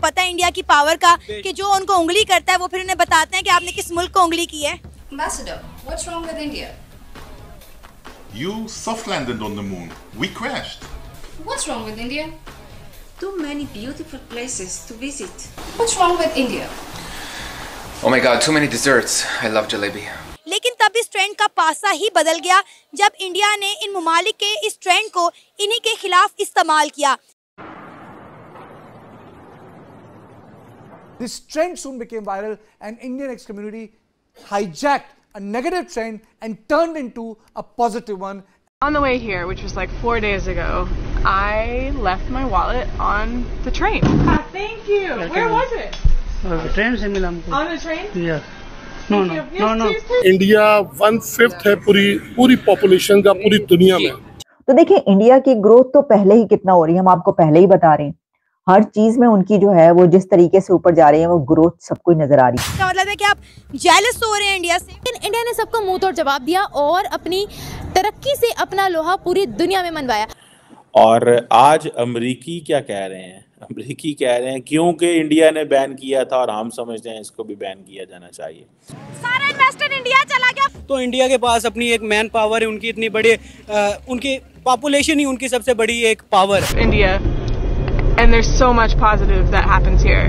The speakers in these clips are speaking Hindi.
पता है इंडिया की पावर का कि जो उनको उंगली करता है वो फिर उन्हें बताते हैं कि आपने किस मुल्क को उंगली की है। Ambassador, what's wrong with India? You soft landed on the moon. We crashed. What's wrong with India? Too many beautiful places to visit. What's wrong with India? Oh my god, too many desserts. I love jalebi. लेकिन तब इस ट्रेंड का पासा ही बदल गया जब इंडिया ने इन ममालिक के इस ट्रेंड को इन्हीं के खिलाफ इस्तेमाल किया। This trend soon became viral and Indian X community hijacked a negative trend and turned into a positive one. On the way here, which was like 4 days ago, I left my wallet on the train. Thank you. Where was it? Train से मिला हमको। On the train? Yes. No. India 1/5 है पूरी पॉपुलेशन का पूरी दुनिया में। तो देखिए इंडिया की ग्रोथ तो पहले ही कितना हो रही है, हम आपको पहले ही बता रहे हैं। हर चीज में उनकी जो है वो जिस तरीके से ऊपर जा रही है वो ग्रोथ सबको नजर आ रही है। इसका मतलब है कि आप जेलस हो रहे हैं इंडिया से। इंडिया ने सबको मुंह तोड़ जवाब दिया और अपनी तरक्की से अपना लोहा पूरी दुनिया में मनवाया। और आज अमेरिकी क्या कह रहे हैं? अमेरिकी कह रहे हैं क्योंकि इंडिया ने बैन किया था और हम समझते हैं इसको भी बैन किया जाना चाहिए। सारा इन्वेस्टर इंडिया चला गया। तो इंडिया के पास अपनी एक मैन पावर है, उनकी इतनी बड़ी उनकी पॉपुलेशन ही उनकी सबसे बड़ी एक पावर है। India. And there's so much positive that happens here.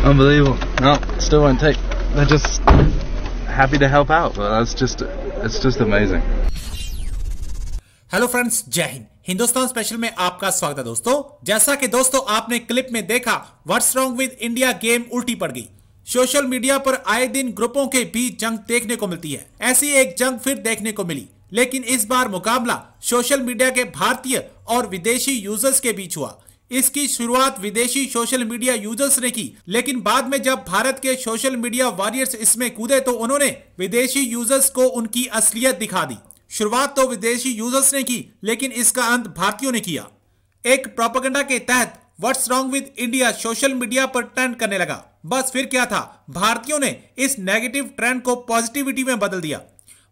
Unbelievable. No, still won't take. They're just happy to help out. But it's just amazing. Hello friends, जय हिंद। हिंदुस्तान स्पेशल में आपका स्वागत है दोस्तों। जैसा कि दोस्तों आपने क्लिप में देखा, what's wrong with India game उल्टी पड़ गई। सोशल मीडिया पर आए दिन ग्रुपों के बीच जंग देखने को मिलती है। ऐसी एक जंग फिर देखने को मिली, लेकिन इस बार मुकाबला सोशल मीडिया के भारतीय और विदेशी यूजर्स के बीच हुआ। इसकी शुरुआत विदेशी सोशल मीडिया यूजर्स ने की, लेकिन बाद में जब भारत के सोशल मीडिया वॉरियर्स इसमें कूदे तो उन्होंने विदेशी यूजर्स को उनकी असलियत दिखा दी। शुरुआत तो विदेशी यूजर्स ने की, लेकिन इसका अंत भारतीयों ने किया। एक प्रोपेगेंडा के तहत what's wrong with India social media पर ट्रेंड करने लगा। बस फिर क्या था, भारतीयों ने इस नेगेटिव ट्रेंड को पॉजिटिविटी में बदल दिया।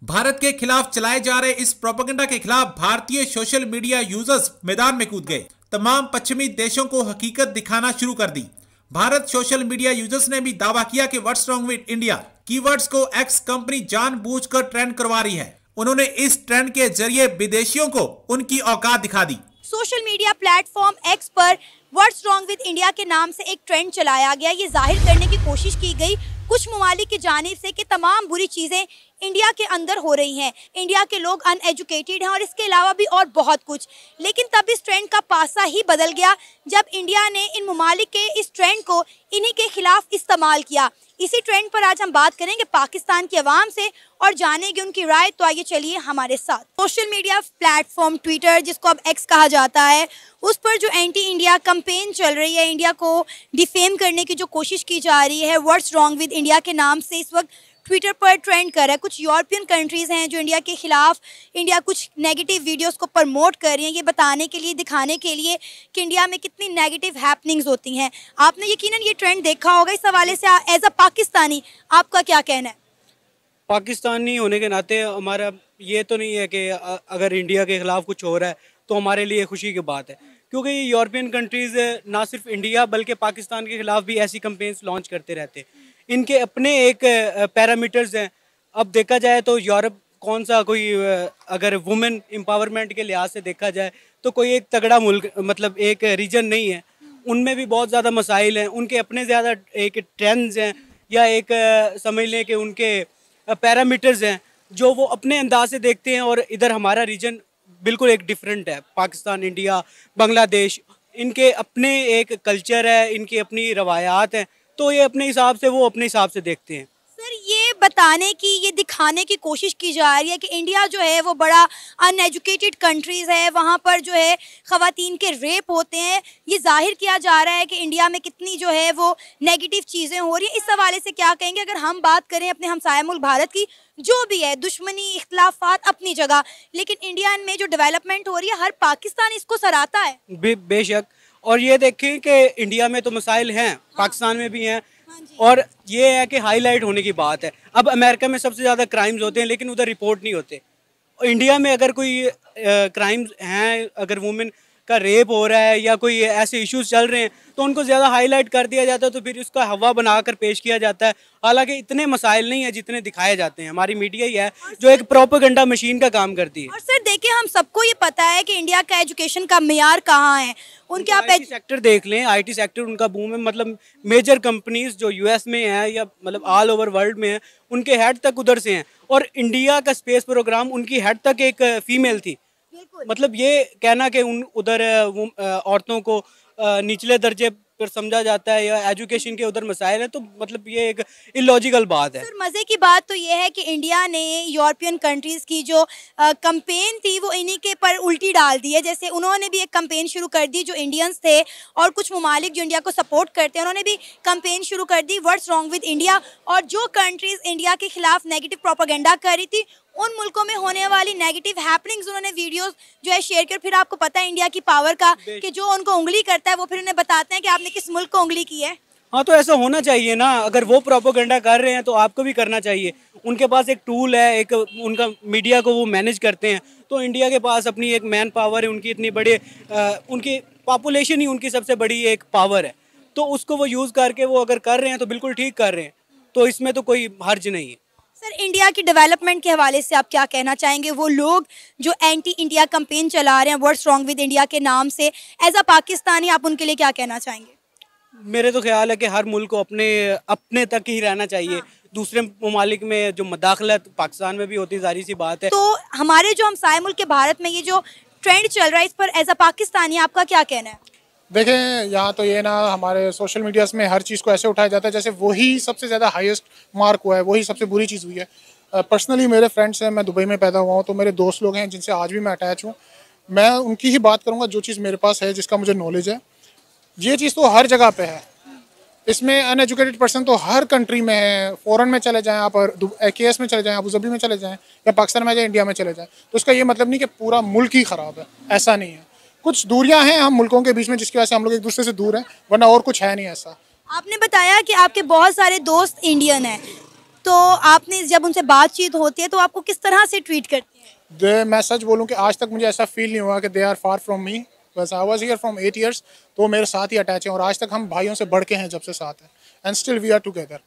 भारत के खिलाफ चलाए जा रहे इस प्रोपेगेंडा के खिलाफ भारतीय सोशल मीडिया यूजर्स मैदान में कूद गए। तमाम पश्चिमी देशों को हकीकत दिखाना शुरू कर दी। भारत सोशल मीडिया यूजर्स ने भी दावा किया कि what's wrong with India keywords को एक्स कंपनी जानबूझकर ट्रेंड करवा रही है। उन्होंने इस ट्रेंड के जरिए विदेशियों को उनकी औकात दिखा दी। सोशल मीडिया प्लेटफॉर्म एक्स पर व्हाट्स रॉन्ग विद इंडिया के नाम से एक ट्रेंड चलाया गया। ये जाहिर करने की कोशिश की गई कुछ ममालिक की जानिब से कि तमाम बुरी चीज़ें इंडिया के अंदर हो रही हैं, इंडिया के लोग अनएजुकेटेड हैं और इसके अलावा भी और बहुत कुछ। लेकिन तब इस ट्रेंड का पासा ही बदल गया जब इंडिया ने इन ममालिक के इस ट्रेंड को इन्हीं के खिलाफ इस्तेमाल किया। इसी ट्रेंड पर आज हम बात करेंगे पाकिस्तान की आवाम से और जानेंगे उनकी राय। तो आइए चलिए हमारे साथ। सोशल मीडिया प्लेटफॉर्म ट्विटर, जिसको अब एक्स कहा जाता है, उस पर जो एंटी इंडिया कैंपेन चल रही है, इंडिया को डिफेम करने की जो कोशिश की जा रही है व्हाट्स रॉन्ग विद इंडिया के नाम से, इस वक्त ट्विटर पर ट्रेंड कर रहा है। कुछ यूरोपियन कंट्रीज़ हैं जो इंडिया के खिलाफ कुछ नेगेटिव वीडियोस को प्रमोट कर रही हैं, ये बताने के लिए, दिखाने के लिए कि इंडिया में कितनी नेगेटिव हैपनिंग्स होती हैं। आपने यकीनन ये ट्रेंड देखा होगा। इस हवाले से एज अ पाकिस्तानी आपका क्या कहना है? पाकिस्तानी होने के नाते हमारा ये तो नहीं है कि अगर इंडिया के खिलाफ कुछ हो रहा है तो हमारे लिए खुशी की बात है, क्योंकि ये यूरोपियन कंट्रीज़ ना सिर्फ इंडिया बल्कि पाकिस्तान के खिलाफ भी ऐसी कैंपेन्स लॉन्च करते रहते हैं। इनके अपने एक पैरामीटर्स हैं। अब देखा जाए तो यूरोप कौन सा कोई अगर वुमेन एम्पावरमेंट के लिहाज से देखा जाए तो कोई एक तगड़ा मुल्क मतलब एक रीजन नहीं है। उनमें भी बहुत ज़्यादा मसाइल हैं, उनके अपने ज़्यादा एक ट्रेंड्स हैं या एक समझ लें कि उनके पैरामीटर्स हैं जो वो अपने अंदाज से देखते हैं। और इधर हमारा रीजन बिल्कुल एक डिफरेंट है। पाकिस्तान, इंडिया, बांग्लादेश, इनके अपने एक कल्चर है, इनकी अपनी रवायात हैं, तो ये अपने हिसाब से वो अपने हिसाब से देखते हैं। सर, ये बताने की, ये दिखाने की कोशिश की जा रही है कि इंडिया जो है वो बड़ा अनएजुकेटेड कंट्रीज़ है, वहाँ पर जो है ख़वातीन के रेप होते हैं। ये जाहिर किया जा रहा है कि इंडिया में कितनी जो है वो नेगेटिव चीज़ें हो रही हैं। इस हवाले से क्या कहेंगे? अगर हम बात करें अपने हमसाया मुल्क भारत की, जो भी है दुश्मनी, इख्तलाफात अपनी जगह, लेकिन इंडिया में जो डेवलपमेंट हो रही है हर पाकिस्तान इसको सराहता है। बेशक। और ये देखें कि इंडिया में तो मसाइल हैं, पाकिस्तान में भी हैं, और ये है कि हाईलाइट होने की बात है। अब अमेरिका में सबसे ज़्यादा क्राइम्स होते हैं लेकिन उधर रिपोर्ट नहीं होते। इंडिया में अगर कोई क्राइम्स हैं, अगर वुमेन का रेप हो रहा है या कोई ऐसे इश्यूज चल रहे हैं तो उनको ज़्यादा हाईलाइट कर दिया जाता है, तो फिर उसका हवा बनाकर पेश किया जाता है। हालांकि इतने मसाइल नहीं है जितने दिखाए जाते हैं। हमारी मीडिया ही है जो एक प्रोपेगेंडा मशीन का काम करती है। और सर देखिए, हम सबको ये पता है कि इंडिया का एजुकेशन का मेयार कहाँ है। उनके आप आईटी सेक्टर देख लें, आईटी सेक्टर उनका बूम है। मतलब मेजर कंपनीज जो यूएस में है या मतलब ऑल ओवर वर्ल्ड में है, उनके हेड तक उधर से हैं। और इंडिया का स्पेस प्रोग्राम, उनकी हेड तक एक फीमेल थी। मतलब ये कहना कि उधर औरतों को निचले दर्जे पर समझा जाता है या एजुकेशन के उधर मसाइल है, तो मतलब ये एक इलॉजिकल बात है। सर मज़े की बात तो ये है कि इंडिया ने यूरोपियन कंट्रीज़ की जो कैंपेन थी वो इन्हीं के पर उल्टी डाल दी है। जैसे उन्होंने भी एक कैंपेन शुरू कर दी, जो इंडियंस थे और कुछ ममालिक जो इंडिया को सपोर्ट करते हैं उन्होंने भी कैंपेन शुरू कर दी, व्हाट्स रॉन्ग विद इंडिया। और जो कंट्रीज़ इंडिया के खिलाफ नेगेटिव प्रोपेगेंडा कर रही थी, उन मुल्कों में होने वाली नेगेटिव हैपनिंग्स उन्होंने वीडियोस जो है शेयर कर। फिर आपको पता है इंडिया की पावर का कि जो उनको उंगली करता है वो फिर उन्हें बताते हैं कि आपने किस मुल्क को उंगली की है। हाँ, तो ऐसा होना चाहिए ना। अगर वो प्रोपेगेंडा कर रहे हैं तो आपको भी करना चाहिए। उनके पास एक टूल है, एक उनका मीडिया को वो मैनेज करते हैं। तो इंडिया के पास अपनी एक मैन पावर है, उनकी इतनी बड़े उनकी पॉपुलेशन ही उनकी सबसे बड़ी एक पावर है। तो उसको वो यूज़ करके वो अगर कर रहे हैं तो बिल्कुल ठीक कर रहे हैं, तो इसमें तो कोई हर्ज नहीं है। सर इंडिया की डेवलपमेंट के हवाले से आप क्या कहना चाहेंगे? वो लोग जो एंटी इंडिया कैंपेन चला रहे हैं व्हाट्स रॉन्ग विद इंडिया के नाम से, एज अ पाकिस्तानी आप उनके लिए क्या कहना चाहेंगे? मेरे तो ख्याल है कि हर मुल्क को अपने तक ही रहना चाहिए। दूसरे ममालिक में जो मदाखलत पाकिस्तान में भी होती है, जारी सी बात है। तो हमारे जो हमसाए मुल्क के भारत में ये जो ट्रेंड चल रहा है, इस पर एज अ पाकिस्तानी आपका क्या कहना है? देखें, यहाँ तो ये ना हमारे सोशल मीडियाज़ में हर चीज़ को ऐसे उठाया जाता है जैसे वही सबसे ज़्यादा हाईएस्ट मार्क हुआ है, वही सबसे बुरी चीज़ हुई है। पर्सनली मेरे फ्रेंड्स हैं, मैं दुबई में पैदा हुआ हूँ, तो मेरे दोस्त लोग हैं जिनसे आज भी मैं अटैच हूँ। मैं उनकी ही बात करूँगा जो चीज़ मेरे पास है, जिसका मुझे नॉलेज है। ये चीज़ तो हर जगह पे है। इसमें अनएजुकेटेड पर्सन तो हर कंट्री में है। फ़ॉरन में चले जाएँ आप, KS में चले जाएँ, अबू धाबी में चले जाएँ, या पाकिस्तान में जाए, इंडिया में चले जाएँ, तो उसका ये मतलब नहीं कि पूरा मुल्क ही ख़राब है। ऐसा नहीं है। कुछ दूरियां हैं हम मुल्कों के बीच में जिसकी वजह से हम लोग एक दूसरे से दूर हैं, वरना और कुछ है नहीं ऐसा। आपने बताया कि आपके बहुत सारे दोस्त इंडियन हैं, तो आपने जब उनसे बातचीत होती है तो आपको किस तरह से ट्रीट करते हैं? मैं सच बोलूं कि आज तक मुझे ऐसा फील नहीं हुआ कि they are far from me. बस I was here from 8 years, तो मेरे साथ ही अटैच हैं और आज तक हम भाइयों से बढ़ के हैं जब से साथ हैं, and still we are together.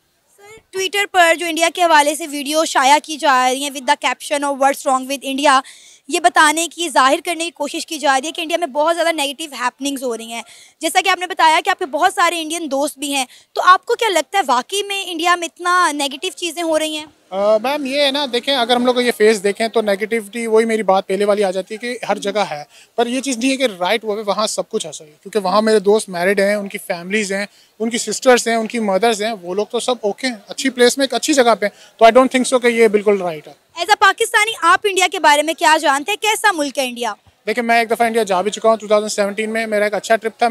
Twitter पर जो इंडिया के हवाले से वीडियो शाया की जा रही हैं with the caption of what's wrong with India, ये बताने की, जाहिर करने की कोशिश की जा रही है कि इंडिया में बहुत ज़्यादा नेगेटिव हैपनिंग्स हो रही हैं। जैसा कि आपने बताया कि आपके बहुत सारे इंडियन दोस्त भी हैं, तो आपको क्या लगता है वाकई में इंडिया में इतना नेगेटिव चीज़ें हो रही हैं? मैम ये है ना, देखें अगर हम लोग ये फेस देखें तो नेगेटिविटी, वही मेरी बात पहले वाली आ जाती है कि हर जगह है, पर ये चीज़ नहीं है कि राइट वे वहाँ सब कुछ है सही। क्योंकि वहाँ मेरे दोस्त मैरिड हैं, उनकी फैमिलीज़ हैं, उनकी सिस्टर्स हैं, उनकी मदर्स हैं, वो लोग तो सब ओके हैं, अच्छी प्लेस में, एक अच्छी जगह पे। तो आई डोंट थिंक सो कि ये बिल्कुल राइट है। एज अ पाकिस्तानी आप इंडिया के बारे में क्या जानते हैं? कैसा मुल्क है इंडिया? देखिए, मैं एक दफ़ा इंडिया जा भी चुका हूँ 2017 में, मेरा एक अच्छा ट्रिप था।